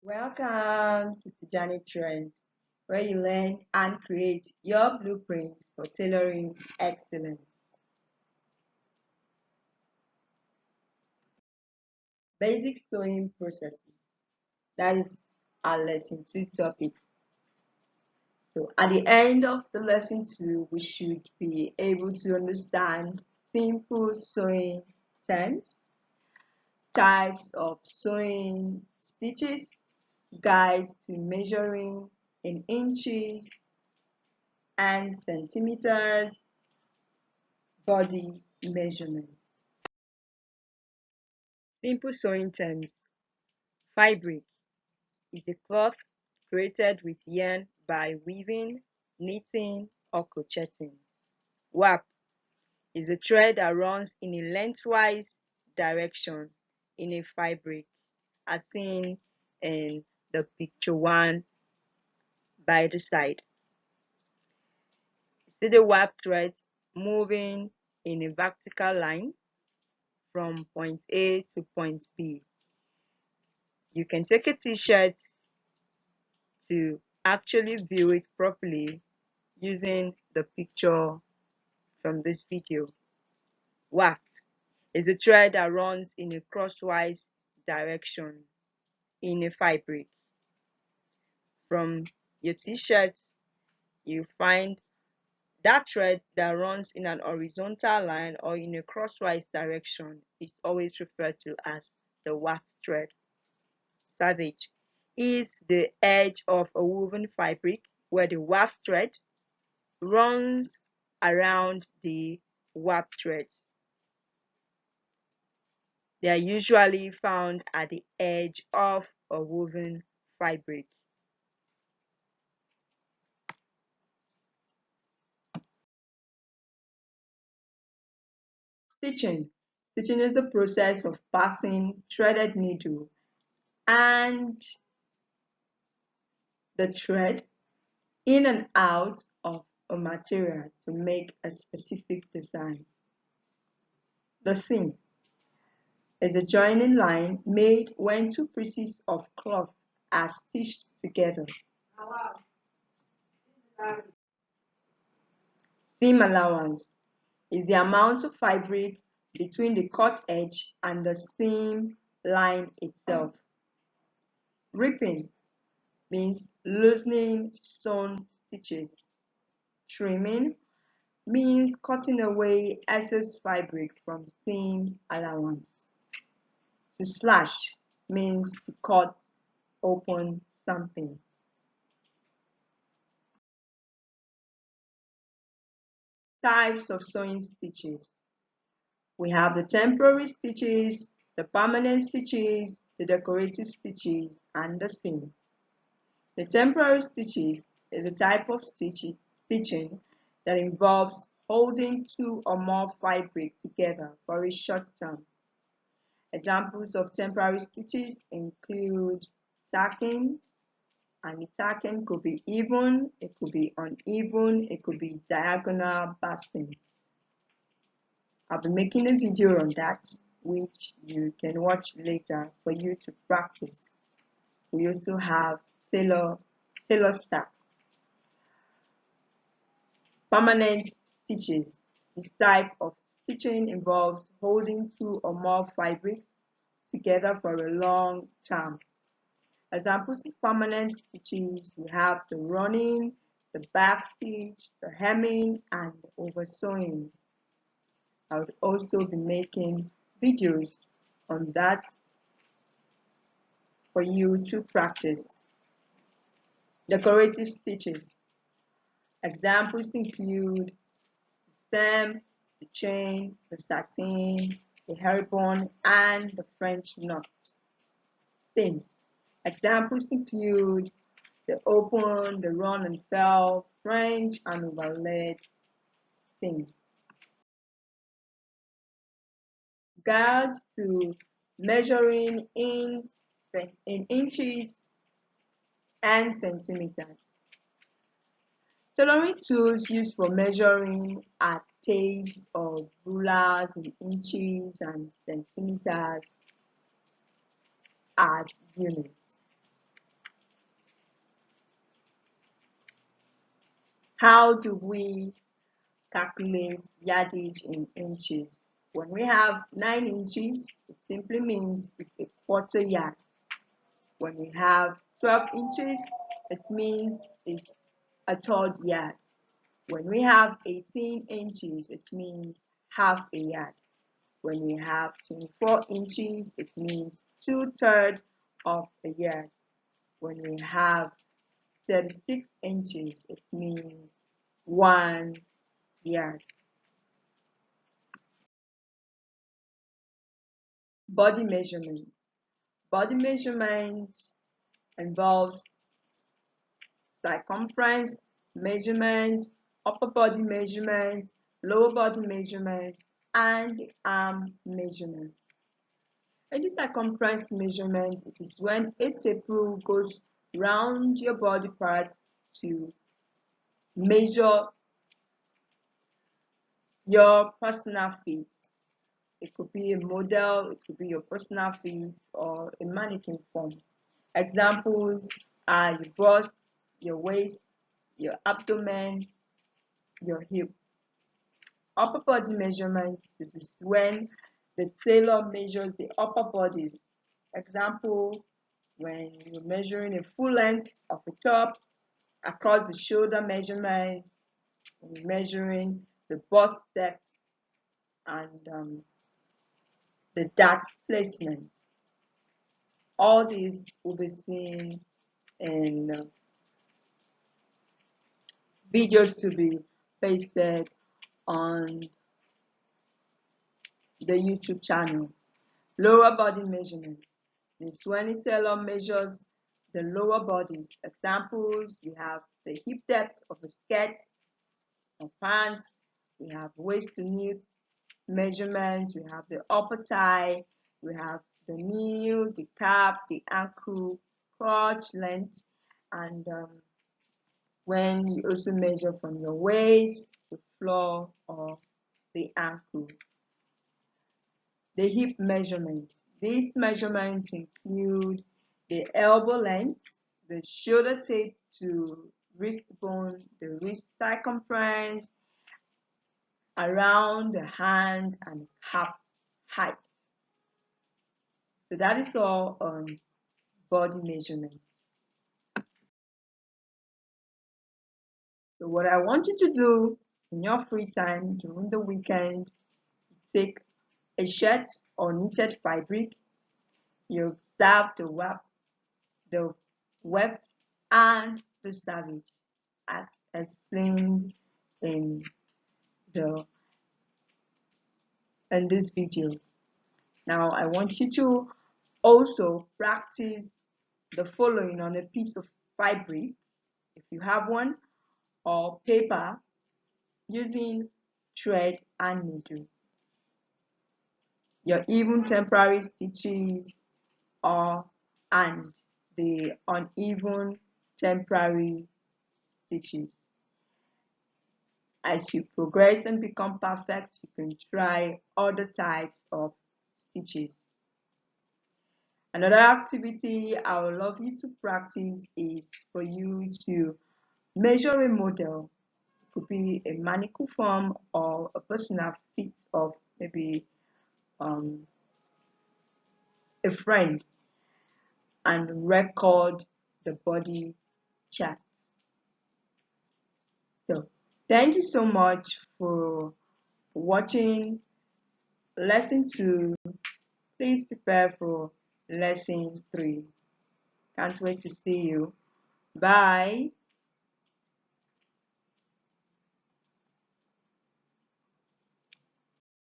Welcome to Tijani Trends, where you learn and create your blueprint for tailoring excellence. Basic sewing processes. That is our lesson 2 topic. So at the end of the lesson 2, we should be able to understand simple sewing terms, types of sewing stitches, guides to measuring in inches and centimeters, body measurements. Simple sewing terms. Fabric is a cloth created with yarn by weaving, knitting, or crocheting. Warp is a thread that runs in a lengthwise direction in a fabric, as seen in the picture 1 by the side. See the warp thread moving in a vertical line from point A to point B. You can take a t-shirt to actually view it properly using the picture from this video. Waft is a thread that runs in a crosswise direction in a fabric. From your t-shirt, you find that thread that runs in an horizontal line or in a crosswise direction is always referred to as the waft thread. Savage is the edge of a woven fabric where the waft thread runs around the warp thread. They are usually found at the edge of a woven fabric. Stitching. Stitching is the process of passing threaded needle and the thread in and out of a material to make a specific design. The seam is a joining line made when two pieces of cloth are stitched together. Seam allowance is the amount of fabric between the cut edge and the seam line itself. Ripping means loosening sewn stitches. Trimming means cutting away excess fabric from seam allowance. To slash means to cut open something. Types of sewing stitches. We have the temporary stitches, the permanent stitches, the decorative stitches, and the seam. The temporary stitches is a type of stitching that involves holding two or more fabric together for a short term. Examples of temporary stitches include tacking, and the tacking could be even, it could be uneven, it could be diagonal basting. I'll be making a video on that, which you can watch later for you to practice. We also have tailor stacks. Permanent stitches. This type of stitching involves holding two or more fabrics together for a long time. Examples of permanent stitches, we have the running, the back stitch, the hemming, and the over sewing. I would also be making videos on that for you to practice. Decorative stitches. Examples include the stem, the chain, the satin, the herringbone, and the French knot. Seam. Examples include the open, the run and fell, French, and overlaid seam. Guide to measuring in inches and centimeters. Tailoring tools used for measuring are tapes or rulers in inches and centimeters as units. How do we calculate yardage in inches? When we have 9 inches, it simply means it's a quarter yard. When we have 12 inches, it means it's a third yard. When we have 18 inches, it means half a yard. When we have 24 inches, it means 2/3 of a yard. When we have 36 inches, it means 1 yard. Body measurement. Body measurement involves circumference measurement, upper body measurement, lower body measurement, and arm measurement. In the circumference measurement, it is when a tape rule goes round your body part to measure your personal feet. It could be a model, it could be your personal feet, or a mannequin form. Examples are your bust, your waist, your abdomen, your hip. Upper body measurement, this is when the tailor measures the upper bodies. Example, when you're measuring a full length of a top, across the shoulder measurement, when you're measuring the bust depth, and the dart placement. All these will be seen in videos to be pasted on the YouTube channel. Lower body measurement. This when the tailor measures the lower bodies. Examples, we have the hip depth of a skirt or pants. We have waist to knee measurement. We have the upper thigh. We have the knee, the calf, the ankle, crotch length, and when you also measure from your waist, the floor, or the ankle. The hip measurement. These measurements include the elbow length, the shoulder tape to wrist bone, the wrist circumference, around the hand, and calf height. So that is all on body measurement. So what I want you to do in your free time during the weekend, take a shirt or knitted fabric, you observe the weft and the service as explained in the in this video. Now I want you to also practice the following on a piece of fabric, if you have one, or paper, using thread and needle. Your even temporary stitches or and the uneven temporary stitches. As you progress and become perfect, you can try other types of stitches. Another activity I would love you to practice is for you to measure a model. It could be a mannequin form or a personal fit of maybe um, a friend, and record the body chart. So thank you so much for watching lesson 2. Please prepare for lesson 3. Can't wait to see you. Bye.